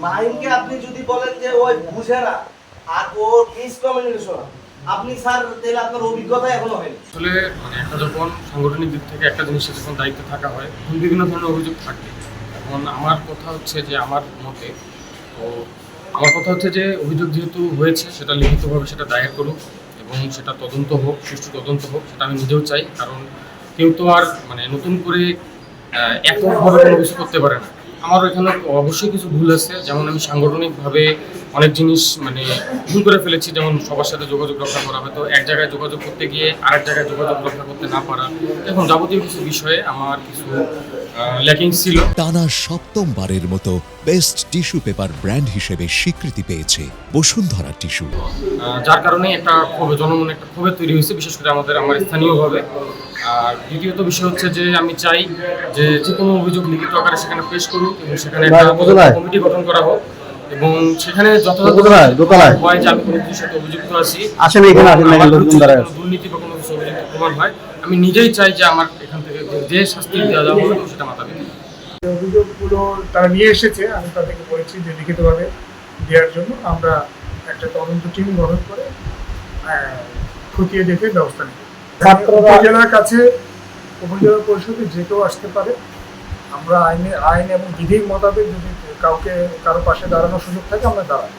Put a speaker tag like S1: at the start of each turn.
S1: মাহিমকে আপনি যদি বলেন যে ওই বুঝে না আর ওর মিসকমিউনিকেশন, আপনি স্যার তাহলে আপনার অভিজ্ঞতা এখনো হয়নি।
S2: আসলে মানে একটা যখন সাংগঠনিক দিক থেকে একটা জিনিসের যখন দায়িত্বে থাকা হয় তখন বিভিন্ন ধরনের অভিযোগ থাকে। এখন আমার কথা হচ্ছে যে আমার মতে তো আমার কথা হচ্ছে যে অভিযোগ যেহেতু হয়েছে সেটা লিখিতভাবে সেটা দায়ের করুক এবং সেটা তদন্ত হোক, সুষ্ঠু তদন্ত হোক, সেটা আমি নিজেও চাই। কারণ কেউ তো আর মানে নতুন করে এককভাবে কোনো কিছু করতে পারে না। আমার এখানে অবশ্যই কিছু ভুল আছে, যেমন আমি সাংগঠনিকভাবে অনেক জিনিস মানে ভুল করে ফেলেছি, যেমন সবার সাথে যোগাযোগ রক্ষা করা, হয়তো এক জায়গায় যোগাযোগ করতে গিয়ে আরেক জায়গায় যোগাযোগ রক্ষা করতে না পারা, এখন যাবতীয় কিছু বিষয়ে আমার কিছু ল্যাকিং ছিল।
S3: টানা সপ্তমবারের মতো বেস্ট টিস্যু পেপার ব্র্যান্ড হিসেবে স্বীকৃতি পেয়েছে বসুন্ধরা টিস্যু।
S2: যার কারণে একটা ক্ষোভে জনমনে একটা ক্ষোভে তৈরি হয়েছে, বিশেষ করে আমার স্থানীয়ভাবে। আর দ্বিতীয়ত বিষয় হচ্ছে যে আমি চাই যে যে কোনো অভিযোগ লিখিত আকারে সেখানে পেশ করুক এবং সেখানে একটা কমিটি গঠন করা হোক এবং সেখানে যথাযথ হয় যে আমি কোনো কিছুর সাথে অভিযুক্ত আছি, দুর্নীতি বা কোনো কিছু অভিযুক্ত প্রমাণ হয়, আমি নিজেই চাই যে আমার এখান থেকে যে শাস্তি দেওয়া যাওয়া হবে সেটা মাথা পেতে।
S4: অভিযোগগুলো তারা নিয়ে এসেছে, আমি তাদেরকে বলেছি যে লিখিতভাবে দেওয়ার জন্য আমরা একটা তদন্ত টিম গঠন করে খতিয়ে দেখে ব্যবস্থা নেব। উপজেলার কাছে উপজেলা পরিষদে যে কেউ আসতে পারে, আমরা আইন এবং বিধির মোতাবেক যদি কারো পাশে দাঁড়ানোর সুযোগ থাকে আমরা দাঁড়াই।